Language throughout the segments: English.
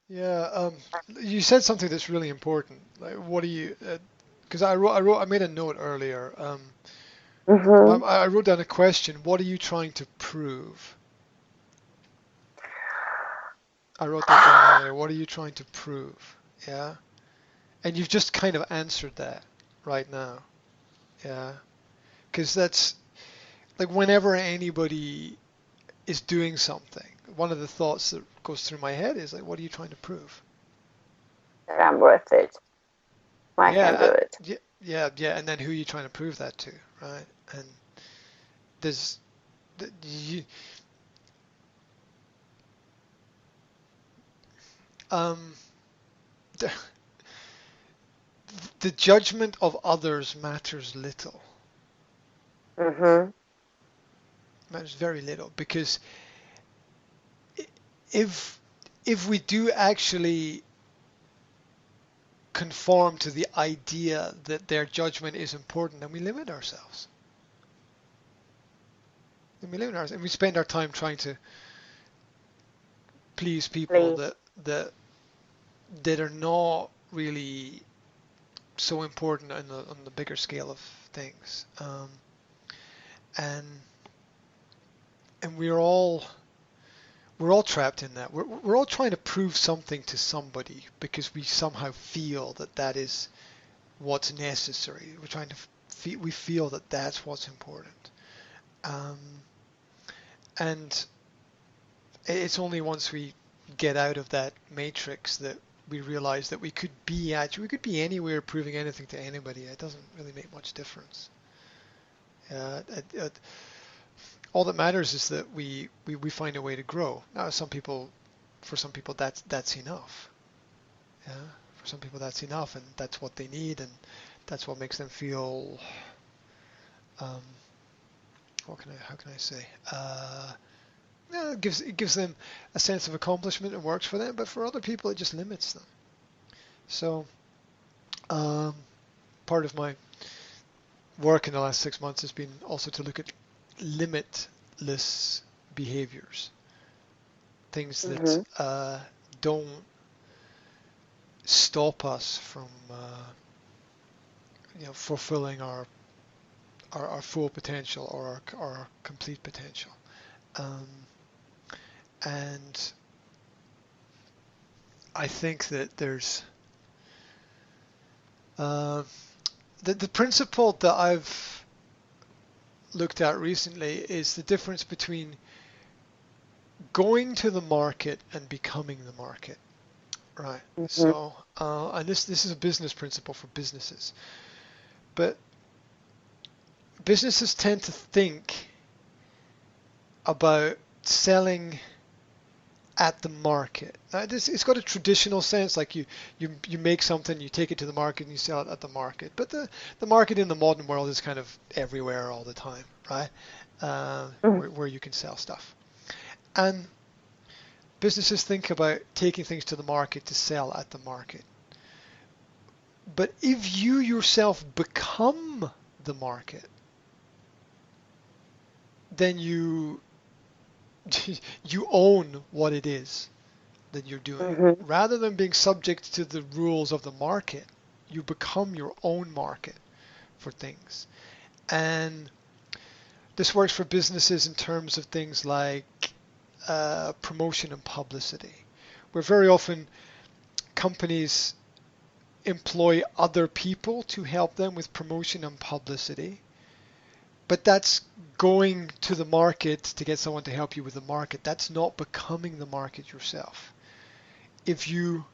Yeah, you said something that's really important. Like, what do you? Because I made a note earlier. Mm-hmm. I wrote down a question. What are you trying to prove? I wrote that down earlier. What are you trying to prove? Yeah, and you've just kind of answered that right now. Yeah, because that's like whenever anybody is doing something, one of the thoughts that goes through my head is like, what are you trying to prove? That I'm worth it. I Yeah, can do it. yeah, yeah, yeah, and then who are you trying to prove that to, right? And there's you, um, the, the judgment of others matters little, Mm-hmm. matters very little, because if if we do actually conform to the idea that their judgment is important, then we limit ourselves. And we limit ourselves, and we spend our time trying to please people Please. that are not really so important on the bigger scale of things. And and we're all trapped in that. We're all trying to prove something to somebody because we somehow feel that that is what's necessary. We're trying to we feel that that's what's important. Um, and it's only once we get out of that matrix that we realize that we could be anywhere proving anything to anybody. It doesn't really make much difference. All that matters is that we find a way to grow. Now, for some people, that's enough. Yeah, for some people, that's enough, and that's what they need, and that's what makes them feel. Um, how can I say? Yeah, it gives them a sense of accomplishment and works for them, but for other people, it just limits them. So, um, part of my work in the last 6 months has been also to look at limitless behaviors, things that Mm-hmm. don't stop us from fulfilling our full potential or our complete potential. Um, and I think that there's uh, the principle that I've looked at recently is the difference between going to the market and becoming the market. Right. Mm-hmm. So, and this is a business principle for businesses, but businesses tend to think about selling at the market. It's got a traditional sense, like you make something, you take it to the market, and you sell it at the market. But the market in the modern world is kind of everywhere all the time, right? Where you can sell stuff. And businesses think about taking things to the market to sell at the market. But if you yourself become the market, then you own what it is that you're doing. Mm-hmm. Rather than being subject to the rules of the market, you become your own market for things. And this works for businesses in terms of things like promotion and publicity, where very often companies employ other people to help them with promotion and publicity. But that's going to the market to get someone to help you with the market. That's not becoming the market yourself. If you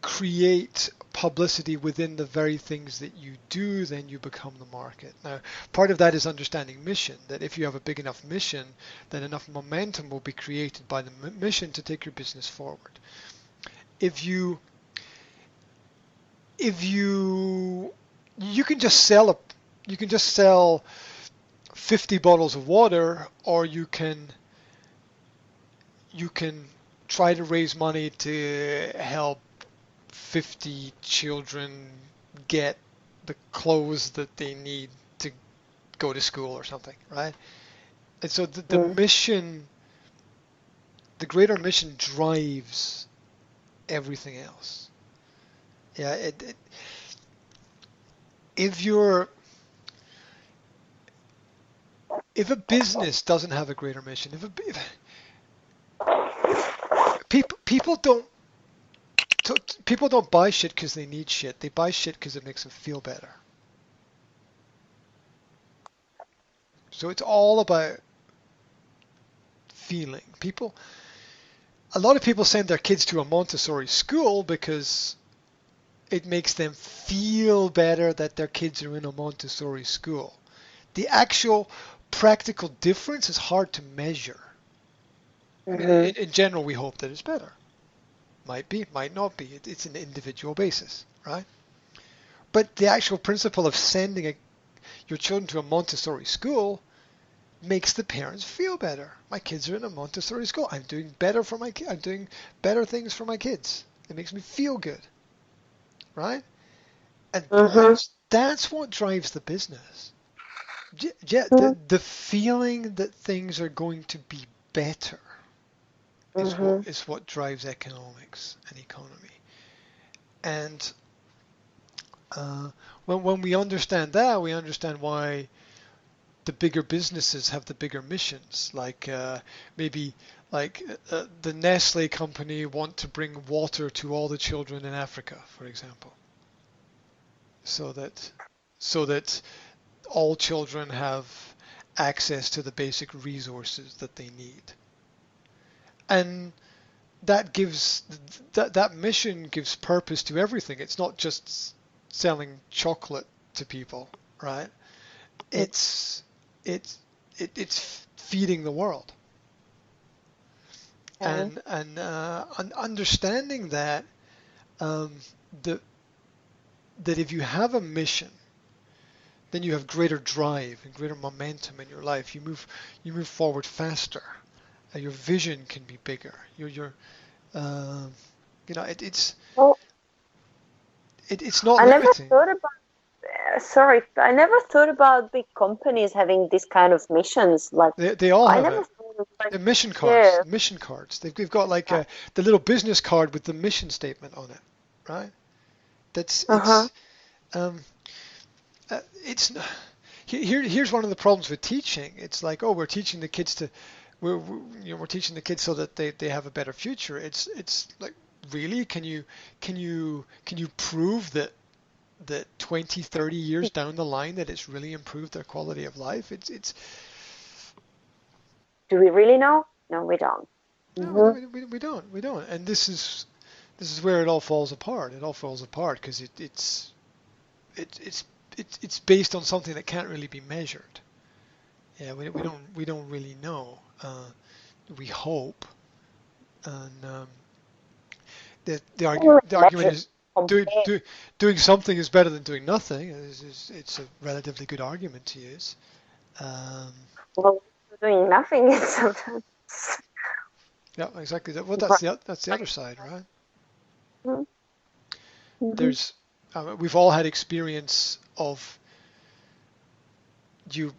create publicity within the very things that you do, then you become the market. Now, part of that is understanding mission, that if you have a big enough mission, then enough momentum will be created by the mission to take your business forward. If you if you can just sell 50 bottles of water, or you can try to raise money to help 50 children get the clothes that they need to go to school or something, right? And so the Mm-hmm. mission the greater mission drives everything else. Yeah, if a business doesn't have a greater mission, if people don't buy shit because they need shit. They buy shit because it makes them feel better. So it's all about feeling. A lot of people send their kids to a Montessori school because it makes them feel better that their kids are in a Montessori school. The actual practical difference is hard to measure. I mean, in general, we hope that it's better. Might be, might not be. It's an individual basis, right? But the actual principle of sending your children to a Montessori school makes the parents feel better. My kids are in a Montessori school. I'm doing better for my I'm doing better things for my kids. It makes me feel good, right? And that's what drives the business. Yeah, the feeling that things are going to be better is what drives economics and economy. And when we understand that, we understand why the bigger businesses have the bigger missions. Like maybe like the Nestle company want to bring water to all the children in Africa, for example, so that all children have access to the basic resources that they need. And that gives that mission gives purpose to everything. It's not just selling chocolate to people, right? It's feeding the world. And understanding that that if you have a mission, then you have greater drive and greater momentum in your life. You move forward faster. Your vision can be bigger. It's not limiting. I never thought about big companies having this kind of missions. Like they all have it. Like, the mission cards. Yeah. Mission cards. They've got like the little business card with the mission statement on it, right? Here's one of the problems with teaching. It's like, we're teaching the kids we're teaching the kids so that they have a better future. It's like, really, can you prove that 20, 30 years down the line that it's really improved their quality of life? It's Do we really know? No, we don't. No, we don't. And this is where it all falls apart. It all falls apart because it's based on something that can't really be measured. Yeah, we don't really know. We hope, and the argument is doing something is better than doing nothing. It's a relatively good argument to use. Well, doing nothing is sometimes. Yeah, exactly. Well, that's the other side, right? Mm-hmm. There's we've all had experience of you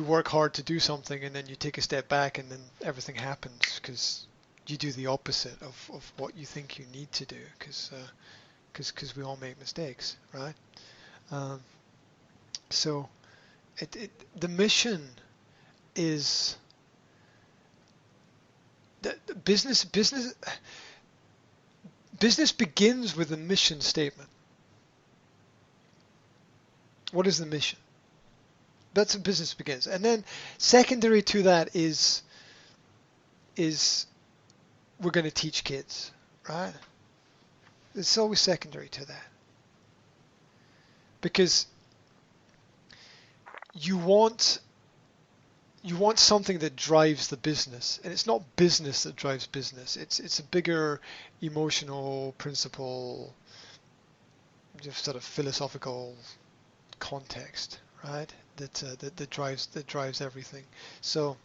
work hard to do something and then you take a step back and then everything happens because you do the opposite of what you think you need to do because we all make mistakes, right? So the mission is the business begins with a mission statement. What is the mission? That's how business begins. And then secondary to that is we're going to teach kids, right? It's always secondary to that. Because you want something that drives the business, and it's not business that drives business. It's a bigger emotional principle, just sort of philosophical context, right? That drives everything. So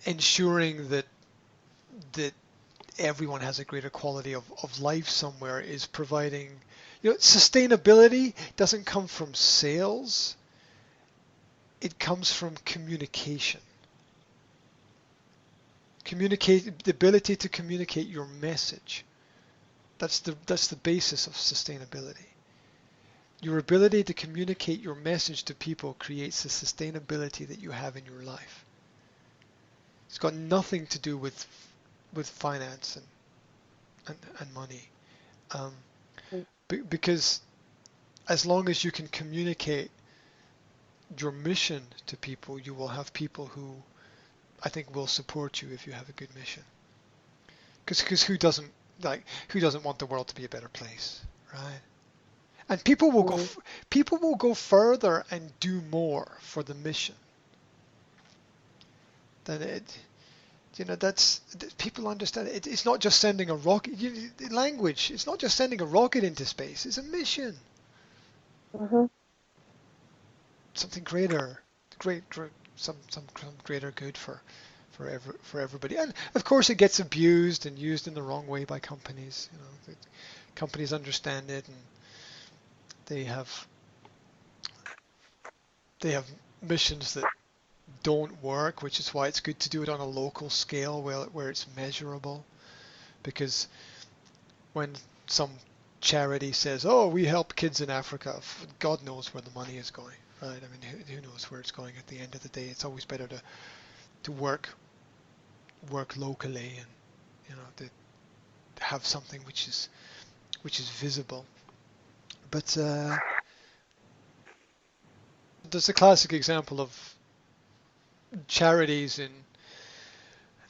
ensuring that everyone has a greater quality of life somewhere is providing. Sustainability doesn't come from sales. It comes from communication. Communicate, the ability to communicate your message. That's the basis of sustainability. Your ability to communicate your message to people creates the sustainability that you have in your life. It's got nothing to do with finance and money, um, because as long as you can communicate your mission to people, you will have people who I think will support you if you have a good mission. Because who doesn't want the world to be a better place, right? And people will go further and do more for the mission than it. That's people understand it. It's not just sending a rocket. Language. It's not just sending a rocket into space. It's a mission. Mm-hmm. Something greater, some greater good for everybody. And of course, it gets abused and used in the wrong way by companies. Companies understand it, and they have missions that don't work, which is why it's good to do it on a local scale where it's measurable. Because when some charity says, "Oh, we help kids in Africa," God knows where the money is going, right? I mean, who knows where it's going at the end of the day? It's always better to work locally and to have something which is visible. But there's a classic example of charities in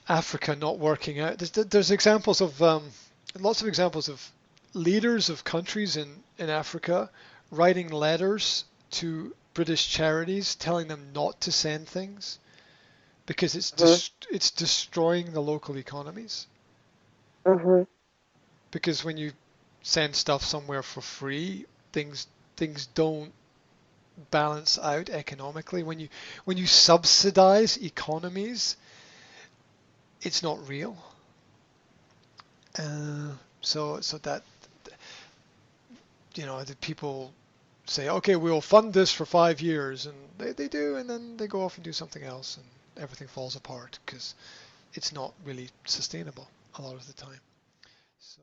Africa not working out. There's examples of lots of examples of leaders of countries in Africa writing letters to British charities telling them not to send things because it's destroying the local economies. Mm-hmm. Because when you send stuff somewhere for free, things don't balance out economically. When you subsidize economies, it's not real. So that the people say, okay, we'll fund this for 5 years, and they do, and then they go off and do something else, and everything falls apart because it's not really sustainable a lot of the time. So